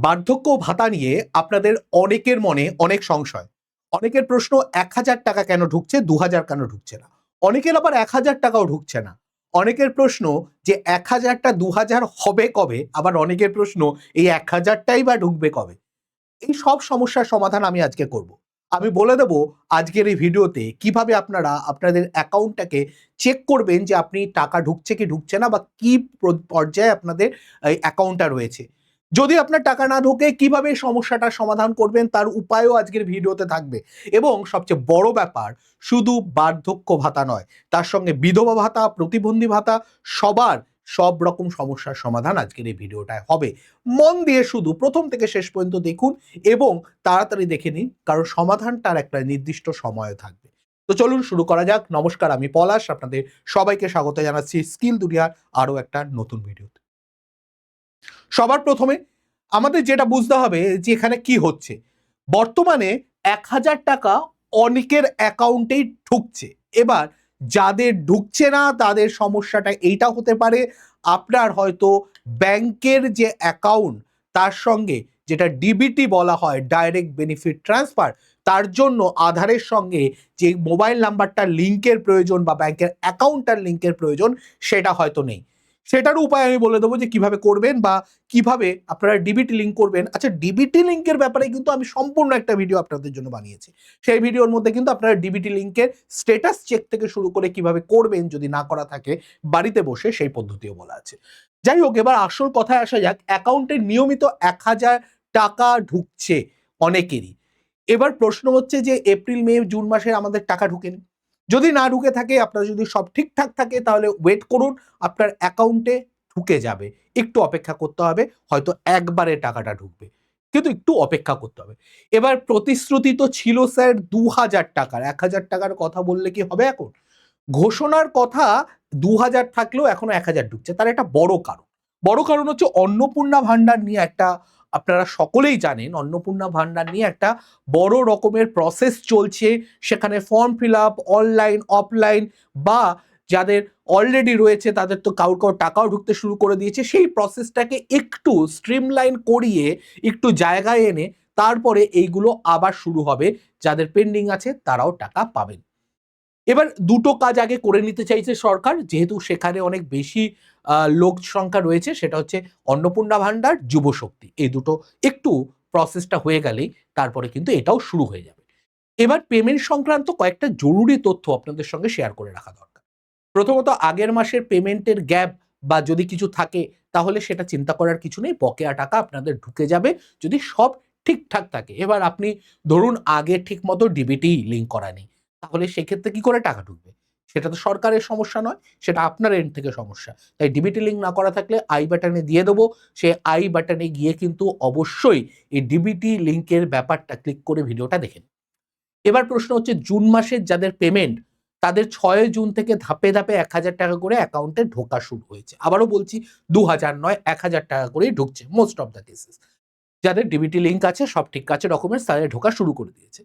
বার্ধক্য ভাতা নিয়ে আপনাদের অনেকের মনে অনেক সংশয়। অনেকের প্রশ্ন ১,০০০ টাকা কেন ঢুকছে, ২,০০০ কেন ঢুকছে না? অনেকের আবার ১,০০০ টাকাও ঢুকছে না। অনেকের প্রশ্ন যে ১,০০০ টা ২,০০০ হবে কবে? আবার অনেকের প্রশ্ন এই ১,০০০ টাই বা ঢুকবে কবে? এই সব সমস্যার সমাধান আমি আজকে করব। আমি বলে দেব আজকের এই ভিডিওতে কিভাবে আপনারা আপনাদের অ্যাকাউন্টটাকে চেক করবেন যে আপনি টাকা ঢুকছে কি ঢুকছে না, বা কি পর্যায়ে আপনাদের এই অ্যাকাউন্টটা রয়েছে। যদি আপনার টাকা না ঢোকে কিভাবে এই সমস্যাটার সমাধান করবেন তার উপায়ও আজকের ভিডিওতে থাকবে। এবং সবচেয়ে বড় ব্যাপার, শুধু বার্ধক্য ভাতা নয়, তার সঙ্গে বিধবা ভাতা, প্রতিবন্ধী ভাতা, সবার সব রকম সমস্যার সমাধান আজকের এই ভিডিওটায় হবে। মন দিয়ে শুধু প্রথম থেকে শেষ পর্যন্ত দেখুন এবং তাড়াতাড়ি দেখে নিন, কারণ সমাধানটার একটা নির্দিষ্ট সময় থাকবে। তো চলুন শুরু করা যাক। নমস্কার, আমি পলাশ, আপনাদের সবাইকে স্বাগত জানাচ্ছি স্কিল দুনিয়ার আরও একটা নতুন ভিডিওতে। সবার প্রথমে আমাদের যেটা বুঝতে হবে যে এখানে কি হচ্ছে। বর্তমানে ১,০০০ টাকা অনেকের অ্যাকাউন্টেই ঢুকছে। এবার যাদের ঢুকছে না তাদের সমস্যাটা এইটা হতে পারে, আপনার হয়তো ব্যাংকের যে অ্যাকাউন্ট তার সঙ্গে, যেটা ডিবিটি বলা হয়, ডাইরেক্ট বেনিফিট ট্রান্সফার, তার জন্য আধারের সঙ্গে যে মোবাইল নাম্বারটা লিঙ্কের প্রয়োজন বা ব্যাংকের অ্যাকাউন্টটার লিঙ্কের প্রয়োজন সেটা হয়তো নেই। সেটারও উপায় আমি বলে দেবো যে কিভাবে করবেন বা কিভাবে আপনারা ডিবিটি লিঙ্ক করবেন। আচ্ছা, ডিবিটি লিঙ্কের ব্যাপারে কিন্তু আমি সম্পূর্ণ একটা ভিডিও আপনাদের জন্য বানিয়েছি। সেই ভিডিওর মধ্যে কিন্তু আপনারা ডিবিটি লিঙ্কের স্ট্যাটাস চেক থেকে শুরু করে কিভাবে করবেন যদি না করা থাকে বাড়িতে বসে, সেই পদ্ধতিও বলা আছে। যাই হোক, এবার আসল কথায় আসা যাক। অ্যাকাউন্টে নিয়মিত ১,০০০ টাকা ঢুকছে অনেকেরই। এবার প্রশ্ন হচ্ছে যে এপ্রিল, মে, জুন মাসে আমাদের টাকা ঢুকেনি। যদি না ঢুকে থাকে, আপনার যদি সব ঠিকঠাক থাকে, তাহলে ওয়েট করুন, আপনার অ্যাকাউন্টে ঢুকে যাবে। একটু অপেক্ষা করতে হবে, হয়তো একবারে টাকাটা ঢুকবে, কিন্তু একটু অপেক্ষা করতে হবে। এবার প্রতিশ্রুতি তো ছিল স্যার ২,০০০ টাকার, ১,০০০ টাকার কথা বললে কি হবে এখন? ঘোষণার কথা ২,০০০ থাকলেও এখনো ১,০০০ ঢুকছে। তার একটা বড় কারণ। বড় কারণ হচ্ছে অন্নপূর্ণা ভান্ডার নিয়ে একটা, আপনারা সকলেই জানেন, অন্নপূর্ণা ভান্ডার নিয়ে একটা বড় রকমের প্রসেস চলছে। সেখানে form fill up online, offline, বা যাদের অলরেডি রয়েছে তাদের তো কারোর টাকাও ঢুকতে শুরু করে দিয়েছে। সেই প্রসেসটাকে একটু স্ট্রিমলাইন করিয়ে, একটু জায়গায় এনে তারপরে এইগুলো আবার শুরু হবে। যাদের পেন্ডিং আছে তারাও টাকা পাবেন। এবার দুটো কাজ আগে করে নিতে চাইছে সরকার, যেহেতু সেখানে অনেক বেশি লোক সংখ্যা রয়েছে। সেটা হচ্ছে অন্নপূর্ণা ভান্ডার, যুবশক্তি, এই দুটো একটু প্রসেসটা হয়ে গেলেই তারপরে কিন্তু এটাও শুরু হয়ে যাবে। এবার পেমেন্ট সংক্রান্ত কয়েকটা জরুরি তথ্য আপনাদের সঙ্গে শেয়ার করে রাখা দরকার। প্রথমত, আগের মাসের পেমেন্টের গ্যাপ বা যদি কিছু থাকে তাহলে সেটা চিন্তা করার কিছু নেই, বকেয়া টাকা আপনাদের ঢুকে যাবে যদি সব ঠিকঠাক থাকে। এবার আপনি ধরুন আগে ঠিক মতো ডিবিটি লিঙ্ক করা নেই, তাহলে সেক্ষেত্রে কি করে টাকা ঢুকবে? সেটা তো সরকারের সমস্যা নয়, সেটা আপনার এন্ড থেকে সমস্যা। তাই ডিবিটি লিঙ্ক না করা থাকলে আই বাটনে দিয়ে দেবো, সে আই বাটনে গিয়ে কিন্তু অবশ্যই এই ডিবিটি লিঙ্কের ব্যাপারটা ক্লিক করে ভিডিওটা দেখেন। এবার প্রশ্ন হচ্ছে, জুন মাসের যাদের পেমেন্ট তাদের ৬ জুন থেকে ধাপে ধাপে ১,০০০ টাকা করে অ্যাকাউন্টে ঢোকা শুরু হয়েছে। আবারও বলছি, ২,০০০ নয়, ১,০০০ টাকা করেই ঢুকছে মোস্ট অফ দ্য কেসেস। যাদের ডিবিটি লিঙ্ক আছে, সব ঠিক আছে ডকুমেন্টস, তাদের ঢোকা শুরু করে দিয়েছে।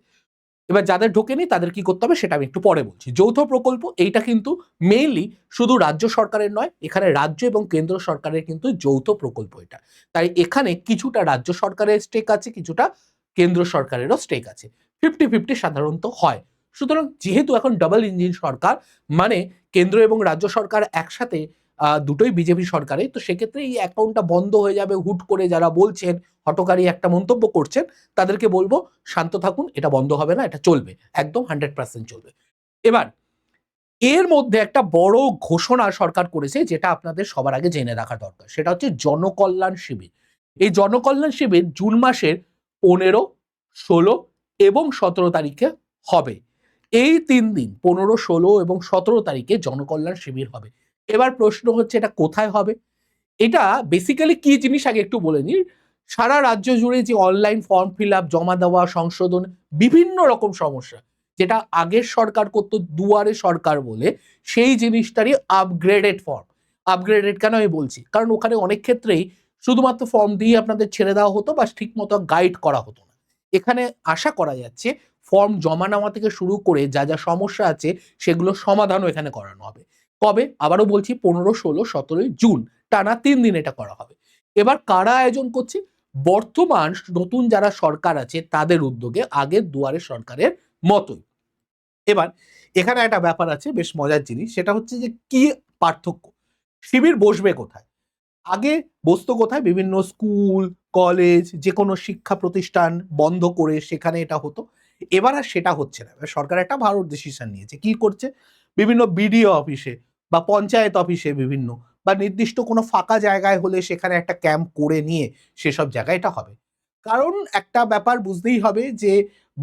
এবার যাদের ঢোকেনি তাদের কি করতে হবে সেটা আমি একটু পরে বলছি। যৌথ প্রকল্প, এইটা কিন্তু মেইনলি শুধু রাজ্য সরকারের নয়, এখানে রাজ্য এবং কেন্দ্র সরকারের কিন্তু যৌথ প্রকল্প এটা। তাই এখানে কিছুটা রাজ্য সরকারের স্টেক আছে, কিছুটা কেন্দ্র সরকারেরও স্টেক আছে। 50-50 সাধারণত হয়। সুতরাং যেহেতু এখন ডাবল ইঞ্জিন সরকার, মানে কেন্দ্র এবং রাজ্য সরকার একসাথে, দুটোই বিজেপি সরকারে, তো সেক্ষেত্রে এই অ্যাকাউন্টটা বন্ধ হয়ে যাবে হুট করে যারা বলছেন, হঠকারী একটা মন্তব্য করছেন, তাদেরকে বলবো শান্ত থাকুন, এটা বন্ধ হবে না, এটা চলবে, একদম 100% চলবে। এবার এর মধ্যে একটা বড় ঘোষণা সরকার করেছে, যেটা আপনাদের সবার আগে জেনে রাখা দরকার। সেটা হচ্ছে জনকল্যাণ শিবির। এই জনকল্যাণ শিবির জুন মাসের ১৫, ১৬ এবং ১৭ তারিখে হবে। এই ৩ দিন ১৫, ১৬ এবং ১৭ তারিখে জনকল্যাণ শিবির হবে। এবার প্রশ্ন হচ্ছে এটা কোথায় হবে? এটা বেসিক্যালি কি জিনিস আগে একটু বলে নিই। সারা রাজ্য জুড়ে যে অনলাইন ফর্ম ফিল আপ, জমা দেওয়া, সংশোধন, বিভিন্ন রকম সমস্যা যেটা আগের সরকার করতো দুয়ারে সরকার বলে, সেই জিনিসটারই আপগ্রেডেড ফর্ম। আপগ্রেডেড কেন আমি বলছি, কারণ ওখানে অনেক ক্ষেত্রেই শুধুমাত্র ফর্ম দিয়ে আপনাদের ছেড়ে দেওয়া হতো বা ঠিক মতো গাইড করা হতো না। এখানে আশা করা যাচ্ছে ফর্ম জমা নেওয়া থেকে শুরু করে যা যা সমস্যা আছে সেগুলো সমাধানও এখানে করানো হবে। কবে? আবারও বলছি, ১৫, ১৬, ১৭ জুন, টানা ৩ দিন এটা করা হবে। এবার কারা আয়োজন করছে? বর্তমান নতুন যারা সরকার আছে তাদের উদ্যোগে আগের দুয়ারে সরকারের মতোই। এবার এখানে একটা ব্যাপার আছে, বেশ মজার জিনিস, সেটা হচ্ছে যে কি পার্থক্য, শিবির বসবে কোথায়? আগে বসতো কোথায়? বিভিন্ন স্কুল, কলেজ, যে কোনো শিক্ষা প্রতিষ্ঠান বন্ধ করে সেখানে এটা হতো। এবার আর সেটা হচ্ছে না। এবার সরকার একটা ভালো ডিসিশন নিয়েছে। কি করছে? বিভিন্ন বিডিও অফিসে বা পঞ্চায়েত অফিসে বিভিন্ন বা নির্দিষ্ট কোনো ফাঁকা জায়গায় হলে সেখানে একটা ক্যাম্প করে নিয়ে সেসব জায়গায় এটা হবে। কারণ একটা ব্যাপার বুঝতেই হবে যে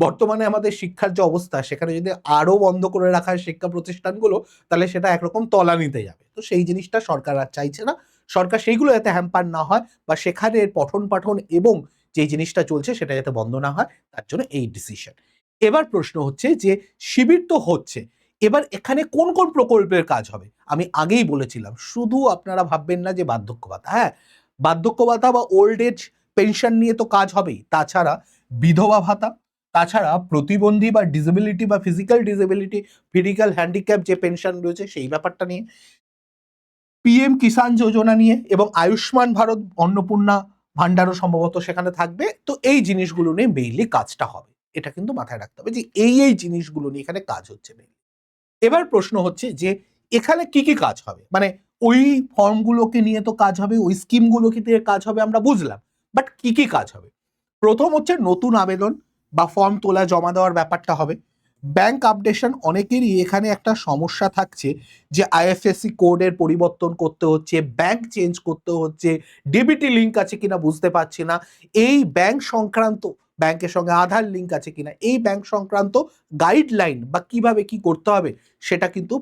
বর্তমানে আমাদের শিক্ষার যে অবস্থা সেখানে যদি আরো বন্ধ করে রাখা হয় শিক্ষা প্রতিষ্ঠানগুলো, তাহলে সেটা একরকম তলানিতে যাবে। তো সেই জিনিসটা সরকার আর চাইছে না। সরকার সেইগুলো যাতে হ্যাম্পার না হয় বা সেখানে পঠন পাঠন এবং যে জিনিসটা চলছে সেটা যাতে বন্ধ না হয়, তার জন্য এই ডিসিশন। এবার প্রশ্ন হচ্ছে যে শিবির তো হচ্ছে, এবার এখানে কোন কোন প্রকল্পের কাজ হবে? আমি আগেই বলেছিলাম, শুধু আপনারা ভাববেন না যে বার্ধক্য ভাতা। হ্যাঁ, বার্ধক্য ভাতা বা ওল্ড এজ পেনশন নিয়ে তো কাজ হবেই, তাছাড়া বিধবা ভাতা, তাছাড়া প্রতিবন্ধী বা ডিসেবিলিটি বা ফিজিক্যাল ডিসেবিলিটি, ফিজিক্যাল হ্যান্ডিক্যাপ যে পেনশন রয়েছে সেই ব্যাপারটা নিয়ে, পিএম কিষাণ যোজনা নিয়ে, এবং আয়ুষ্মান ভারত অন্নপূর্ণা ভান্ডারও সম্ভবত সেখানে থাকবে। তো এই জিনিসগুলো নিয়ে মেইনলি কাজটা হবে, এটা কিন্তু মাথায় রাখতে হবে যে এই জিনিসগুলো নিয়ে এখানে কাজ হচ্ছে মেইনলি। এবার প্রশ্ন হচ্ছে যে এখানে কি কি কাজ হবে, মানে ওই ফর্মগুলোকে নিয়ে তো কাজ হবে, ওই স্কিমগুলোকে দিয়ে কাজ হবে আমরা বুঝলাম, বাট কি কি কাজ হবে? প্রথম হচ্ছে নতুন আবেদন বা ফর্ম তোলা জমা দেওয়ার ব্যাপারটা হবে। ব্যাংক আপডেশন, অনেকেরই এখানে একটা সমস্যা থাকছে যে আইএফএসসি কোডের পরিবর্তন করতে হচ্ছে, ব্যাংক চেঞ্জ করতে হচ্ছে, ডিবিটি লিঙ্ক আছে কিনা বুঝতে পারছি না, এই ব্যাংক সংক্রান্ত, ব্যাংকের সঙ্গে আধার লিঙ্ক আছে কিনা, এই ব্যাংক সংক্রান্ত গাইডলাইন বা কিভাবে কি করতে হবে সেটা কিন্তু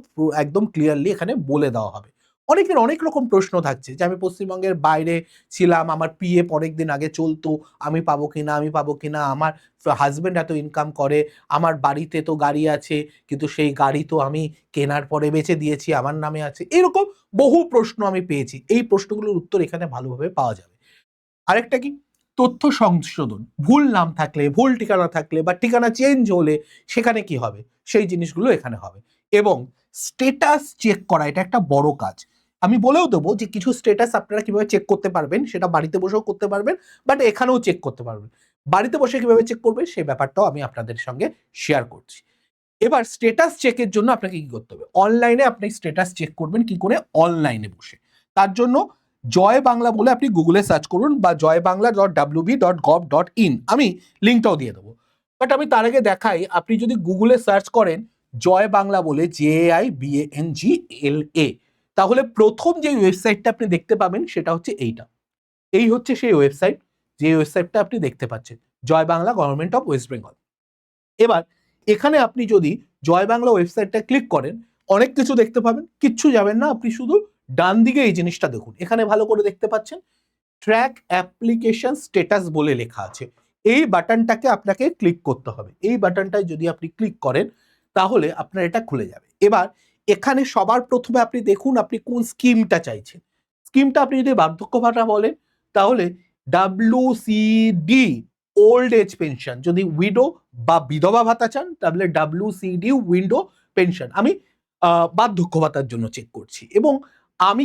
একদম ক্লিয়ারলি এখানে বলে দেওয়া হবে। অনেকের অনেক রকম প্রশ্ন থাকছে যে আমি পশ্চিমবঙ্গের বাইরে ছিলাম, আমার পিএফ অনেকদিন আগে চলতো, আমি পাবো কিনা, আমি পাবো কিনা, আমার হাজবেন্ড এত ইনকাম করে, আমার বাড়িতে তো গাড়ি আছে কিন্তু সেই গাড়ি তো আমি কেনার পরে বেচে দিয়েছি, আমার নামে আছে। এরকম বহু প্রশ্ন আমি পেয়েছি, এই প্রশ্নগুলোর উত্তর এখানে ভালোভাবে পাওয়া যাবে। আরেকটা কি, তথ্য সংশোধন, ভুল নাম থাকলে, ভুল ঠিকানা থাকলে বা ঠিকানা চেঞ্জ হলে সেখানে কি হবে, সেই জিনিসগুলো এখানে হবে। এবং স্টেটাস চেক করা, এটা একটা বড় কাজ। আমি বলেও দেবো যে কিছু স্টেটাস আপনারা কিভাবে চেক করতে পারবেন, সেটা বাড়িতে বসেও করতে পারবেন, বাট এখানেও চেক করতে পারবেন। বাড়িতে বসে কিভাবে চেক করবেন সেই ব্যাপারটাও আমি আপনাদের সঙ্গে শেয়ার করছি। এবার স্টেটাস চেকের জন্য আপনাকে কি করতে হবে? অনলাইনে আপনি স্টেটাস চেক করবেন কি করে? অনলাইনে বসে। তার জন্য জয় বাংলা বলে আপনি গুগলে সার্চ করুন বা joyBangla.wb.gov.in, আমি লিঙ্কটাও দিয়ে দেবো। বাট আমি তার আগে দেখাই, আপনি যদি গুগলে সার্চ করেন জয় বাংলা বলে, JAIBANGLA, তাহলে প্রথম যে ওয়েবসাইটটা আপনি দেখতে পাবেন সেটা হচ্ছে এইটা। এই হচ্ছে সেই ওয়েবসাইট, যে ওয়েবসাইটটা আপনি দেখতে পাচ্ছেন, Joy Bangla government of West Bengal. এবার এখানে আপনি যদি জয় বাংলা ওয়েবসাইটটা ক্লিক করেন, অনেক কিছু দেখতে পাবেন, কিচ্ছু যাবেন না, আপনি শুধু ডান দিকে এই জিনিসটা দেখুন, এখানে ভালো করে দেখতে পাচ্ছেন ট্র্যাক অ্যাপ্লিকেশন স্ট্যাটাস বলে লেখা আছে। এই বাটনটাকে আপনাকে ক্লিক করতে হবে। এই বাটনটায় যদি আপনি ক্লিক করেন তাহলে আপনার এটা খুলে যাবে। এবার এখানে সবার প্রথমে আপনি দেখুন আপনি কোন স্কিমটা চাইছেন। স্কিমটা আপনি যদি বার্ধক্য ভাতা বলেন তাহলে WCD ওল্ড এজ পেনশন, যদি উইডো বা বিধবা ভাতা চান তাহলে WCD উইন্ডো পেনশন। আমি বার্ধক্য ভাতার জন্য চেক করছি, এবং আমি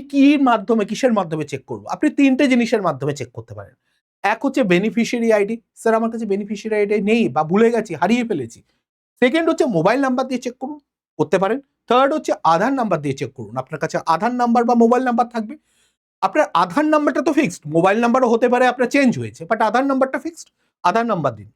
কিসের মাধ্যমে চেক করব? আপনি তিনটে জিনিসের মাধ্যমে চেক করতে পারেন। এক হচ্ছে বেনিফিশিয়ারি আইডি, স্যার আমার কাছে বেনিফিশিয়ারি আইডি নেই বা ভুলে গেছি, হারিয়ে ফেলেছি। সেকেন্ড হচ্ছে মোবাইল নাম্বার দিয়ে চেক করুন, করতে পারেন। থার্ড হচ্ছে আধার নাম্বার দিয়ে চেক করুন, আপনার কাছে আধার নাম্বার বা মোবাইল নাম্বার থাকবে। আপনার আধার নাম্বারটা তো ফিক্সড, মোবাইল নাম্বারও হতে পারে আপনার চেঞ্জ হয়েছে, বাট আধার নাম্বারটা ফিক্সড, আধার নাম্বার দিন।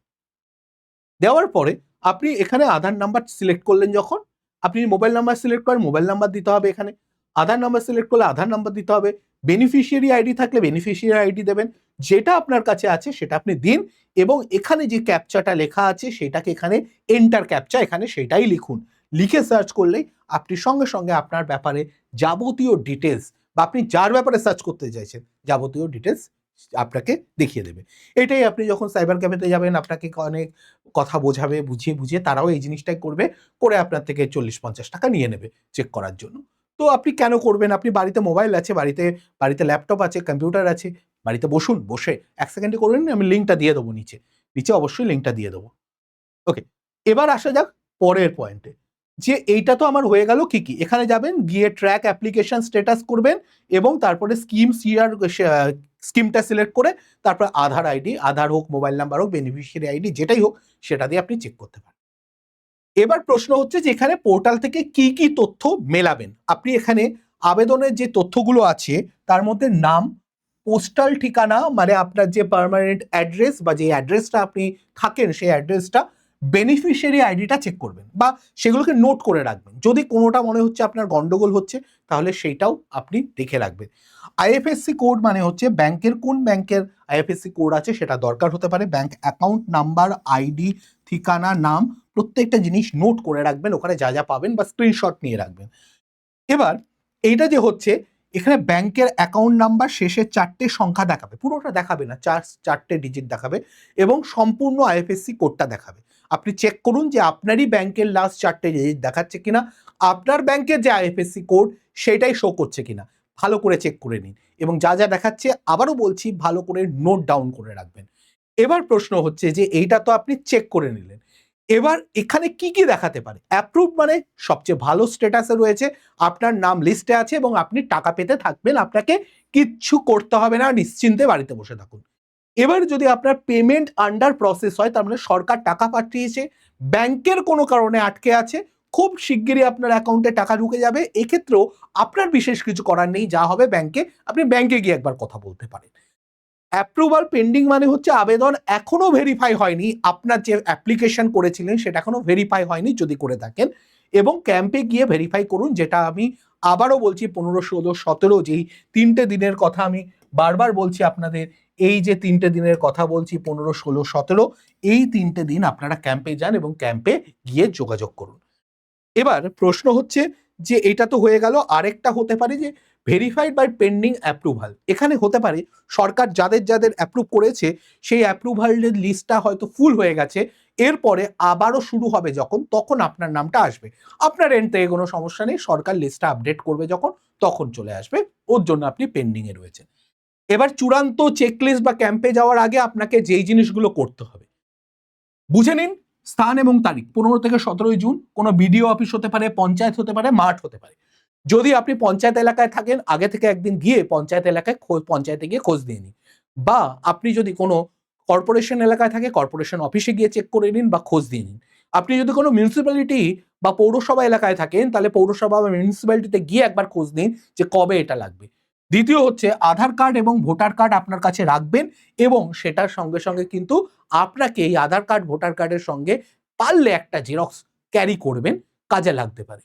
দেওয়ার পরে আপনি এখানে আধার নাম্বার সিলেক্ট করলেন, যখন আপনি মোবাইল নাম্বার সিলেক্ট করেন মোবাইল নাম্বার দিতে হবে, এখানে আধার নাম্বার সিলেক্ট করলে আধার নাম্বার দিতে হবে, বেনিফিশিয়ারি আইডি থাকলে বেনিফিশিয়ারি আইডি দেবেন, যেটা আপনার কাছে আছে সেটা আপনি দিন, এবং এখানে যে ক্যাপচাটা লেখা আছে সেটাকে এখানে এন্টার ক্যাপচা, এখানে সেটাই লিখুন। লিখে সার্চ করলেই আপনি সঙ্গে সঙ্গে আপনার ব্যাপারে যাবতীয় ডিটেলস বা আপনি যার ব্যাপারে সার্চ করতে চাইছেন যাবতীয় ডিটেলস আপনাকে দেখিয়ে দেবে। এটাই আপনি যখন সাইবার ক্যাফেতে যাবেন আপনাকে অনেক কথা বোঝাবে, বুঝিয়ে বুঝিয়ে তারাও এই জিনিসটাই করবে, করে আপনার থেকে 40-50 টাকা নিয়ে নেবে চেক করার জন্য। তো আপনি কেন করবেন? আপনি বাড়িতে মোবাইল আছে, বাড়িতে ল্যাপটপ আছে, কম্পিউটার আছে, বাড়িতে বসুন, বসে 1 সেকেন্ডে করবেন। আমি লিঙ্কটা দিয়ে দেবো নিচে, নিচে অবশ্যই লিঙ্কটা দিয়ে দেবো। ওকে, এবার আসা যাক পরের পয়েন্টে। যে এইটা তো আমার হয়ে গেল কি কি, এখানে যাবেন, গিয়ে ট্র্যাক অ্যাপ্লিকেশন স্ট্যাটাস করবেন এবং তারপরে স্কিমটা সিলেক্ট করে তারপর আধার আইডি, আধার হোক, মোবাইল নাম্বার হোক, বেনিফিশিয়ারি আইডি যেটাই হোক সেটা দিয়ে আপনি চেক করতে পারেন। এবার প্রশ্ন হচ্ছে যে এখানে পোর্টাল থেকে কি কি তথ্য মেলাবেন। আপনি এখানে আবেদনের যে তথ্যগুলো আছে তার মধ্যে নাম, পোস্টাল ঠিকানা মানে আপনার যে পার্মানেন্ট অ্যাড্রেস বা যে অ্যাড্রেসটা আপনি থাকেন সেই অ্যাড্রেসটা, বেনিফিশিয়ারি আইডিটা চেক করবেন বা সেগুলোকে নোট করে রাখবেন। যদি কোনোটা মনে হচ্ছে আপনার গন্ডগোল হচ্ছে তাহলে সেইটাও আপনি দেখে রাখবেন। আইএফএসসি কোড মানে হচ্ছে ব্যাংকের, কোন ব্যাংকের আইএফএসসি কোড আছে সেটা দরকার হতে পারে। ব্যাংক অ্যাকাউন্ট নাম্বার, আইডি, ঠিকানা, নাম, প্রত্যেকটা জিনিস নোট করে রাখবেন, ওখানে যা যা পাবেন বা স্ক্রিনশট নিয়ে রাখবেন। এবার এইটা যে হচ্ছে, এখানে ব্যাংকের অ্যাকাউন্ট নাম্বার শেষের 4টে সংখ্যা দেখাবে, পুরোটা দেখাবে না, 4টে ডিজিট দেখাবে এবং সম্পূর্ণ আইএফএসসি কোডটা দেখাবে। আপনি চেক করুন যে আপনারই ব্যাংকের লাস্ট 4টে ডিজিট দেখাচ্ছে কিনা, আপনার ব্যাংকের যে আইএফএসসি কোড সেটাই শো করছে কিনা ভালো করে চেক করে নিন এবং যা যা দেখাচ্ছে আবারও বলছি ভালো করে নোট ডাউন করে রাখবেন। এবার প্রশ্ন হচ্ছে যে এইটা তো আপনি চেক করে নিলেন, এবার এখানে কি কি দেখাতে পারে। অ্যাপ্রুভ মানে সবচেয়ে ভালো স্ট্যাটাসে রয়েছে, আপনার নাম লিস্টে আছে এবং আপনি টাকা পেতে থাকবেন, আপনাকে কিচ্ছু করতে হবে না, নিশ্চিন্তে বাড়িতে বসে থাকুন। এবার যদি আপনার পেমেন্ট আন্ডার প্রসেস হয়, তার মানে সরকার টাকা পাঠিয়েছে, ব্যাংকের কোনো কারণে আটকে আছে, খুব শিগগিরই আপনার অ্যাকাউন্টে টাকা ঢুকে যাবে, এক্ষেত্রেও আপনার বিশেষ কিছু করার নেই, যা হবে ব্যাংকে, আপনি ব্যাংকে গিয়ে একবার কথা বলতে পারেন। অ্যাপ্রুভাল পেন্ডিং মানে হচ্ছে আবেদন এখনো ভেরিফাই হয়নি, আপনার যে অ্যাপ্লিকেশন করেছিলেন সেটা এখনো ভেরিফাই হয়নি যদি করে থাকেন, এবং ক্যাম্পে গিয়ে ভেরিফাই করুন। যেটা আমি আবারও বলছি 15, 16, 17 যেই 3টে দিনের কথা আমি বারবার বলছি আপনাদের, এই যে 3টে দিনের কথা বলছি 15, 16, 17, এই 3টে দিন আপনারা ক্যাম্পে যান এবং ক্যাম্পে গিয়ে যোগাযোগ করুন। এবার প্রশ্ন হচ্ছে যে এটা তো হয়ে গেল, আরেকটা হতে পারে যে ভেরিফাইড বাই পেন্ডিং অ্যাপ্রুভাল। এখানে হতে পারে সরকার যাদের যাদের অ্যাপ্রুভ করেছে সেই অ্যাপ্রুভালের লিস্টটা হয়তো ফুল হয়ে গেছে, এরপরে আবারও শুরু হবে যখন, তখন আপনার নামটা আসবে। আপনার এন্ড থেকে কোনো সমস্যা নেই, সরকার লিস্টটা আপডেট করবে যখন তখন চলে আসবে, ওর জন্য আপনি পেন্ডিংয়ে রয়েছেন। এবার চূড়ান্ত চেকলিস্ট বা ক্যাম্পে যাওয়ার আগে আপনাকে যেই জিনিসগুলো করতে হবে বুঝে নিন। স্থান এবং তারিখ 15 থেকে 17 জুন, কোনো বিডিও অফিস হতে পারে, পঞ্চায়েত হতে পারে, মাঠ হতে পারে। যদি আপনি পঞ্চায়েত এলাকায় থাকেন আগে থেকে একদিন গিয়ে পঞ্চায়েত এলাকায় পঞ্চায়েতে গিয়ে খোঁজ দিয়ে নিন, বা আপনি যদি কোনো কর্পোরেশন এলাকায় থাকে কর্পোরেশন অফিসে গিয়ে চেক করে নিন বা খোঁজ দিয়ে নিন। আপনি যদি কোনো মিউনিসিপ্যালিটি বা পৌরসভা এলাকায় থাকেন তাহলে পৌরসভা বা মিউনিসিপ্যালিটিতে গিয়ে একবার খোঁজ নিন যে কবে এটা লাগবে। দ্বিতীয় হচ্ছে আধার কার্ড এবং ভোটার কার্ড আপনার কাছে রাখবেন এবং সেটার সঙ্গে সঙ্গে কিন্তু আপনাকে এই আধার কার্ড ভোটার কার্ডের সঙ্গে পারলে একটা জেরক্স ক্যারি করবেন, কাজে লাগতে পারে।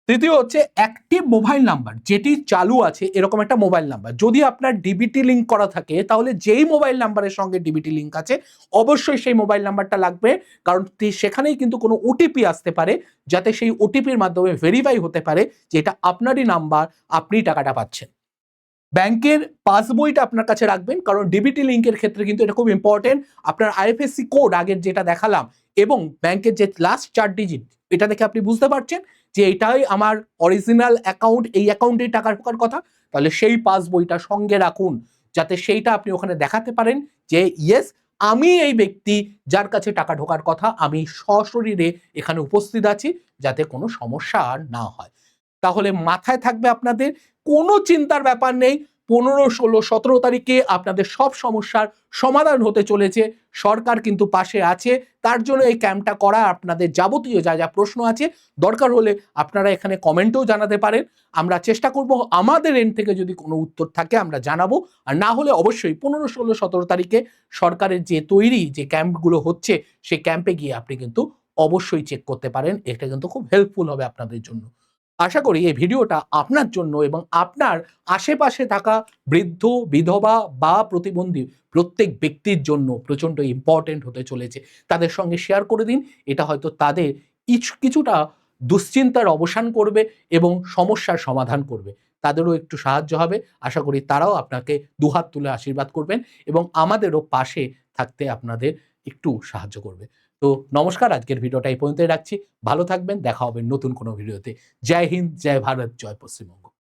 তৃতীয় হচ্ছে অ্যাক্টিভ মোবাইল নাম্বার, যেটি চালু আছে এরকম একটা মোবাইল নাম্বার, যদি আপনার ডিবিটি লিঙ্ক করা থাকে তাহলে যেই মোবাইল নাম্বারের সঙ্গে ডিবিটি লিঙ্ক আছে অবশ্যই সেই মোবাইল নাম্বারটা লাগবে, কারণ সেখানেই কিন্তু কোনো ওটিপি আসতে পারে, যাতে সেই ওটিপির মাধ্যমে ভেরিফাই হতে পারে যে এটা আপনারই নাম্বার, আপনি টাকাটা পাচ্ছেন। ব্যাংকের পাসবইটা আপনার কাছে রাখবেন, কারণ ডিবিটি লিঙ্কের ক্ষেত্রে কিন্তু এটা খুব ইম্পর্টেন্ট। আপনার আইএফএসসি কোড আগের যেটা দেখালাম এবং ব্যাংকের যে লাস্ট 4 ডিজিট, এটা দেখে আপনি বুঝতে পারছেন যে এটাই আমার অরিজিনাল অ্যাকাউন্ট, এই অ্যাকাউন্টে টাকা ঢোকার কথা, তাহলে সেই পাসবইটা সঙ্গে রাখুন, যাতে সেইটা আপনি ওখানে দেখাতে পারেন যে ইয়েস, আমি এই ব্যক্তি যার কাছে টাকা ঢোকার কথা, আমি সশরীরে এখানে উপস্থিত আছি, যাতে কোনো সমস্যা আর না হয়। তাহলে মাথায় থাকবে আপনাদের, কোনো চিন্তার ব্যাপার নেই, 15, 16, 17 তারিখে আপনাদের সব সমস্যার সমাধান হতে চলেছে। সরকার কিন্তু পাশে আছে, তার জন্য এই ক্যাম্পটা করা। আপনাদের যাবতীয় যা যা প্রশ্ন আছে দরকার হলে আপনারা এখানে কমেন্টেও জানাতে পারেন, আমরা চেষ্টা করব আমাদের এন্ড থেকে যদি কোনো উত্তর থাকে আমরা জানাবো, আর না হলে অবশ্যই 15, 16, 17 তারিখে সরকারের যে তৈরি যে ক্যাম্পগুলো হচ্ছে সেই ক্যাম্পে গিয়ে আপনি কিন্তু অবশ্যই চেক করতে পারেন, এটা কিন্তু খুব হেল্পফুল হবে আপনাদের জন্য। আশা করি এই ভিডিওটা আপনার জন্য এবং আপনার আশেপাশে থাকা বৃদ্ধ, বিধবা বা প্রতিবন্ধী প্রত্যেক ব্যক্তির জন্য প্রচণ্ড ইম্পর্টেন্ট হতে চলেছে। তাদের সঙ্গে শেয়ার করে দিন, এটা হয়তো তাদের কিছুটা দুশ্চিন্তার অবসান করবে এবং সমস্যার সমাধান করবে, তাদেরও একটু সাহায্য হবে। আশা করি তারাও আপনাকে দুহাত তুলে আশীর্বাদ করবেন এবং আমাদেরও পাশে থাকতে আপনাদের একটু সাহায্য করবে। তো নমস্কার, আজকের ভিডিওটা এই পর্যন্তই রাখছি। ভালো থাকবেন, দেখা হবে নতুন কোনো ভিডিওতে। জয় হিন্দ, জয় ভারত, জয় পশ্চিমবঙ্গ।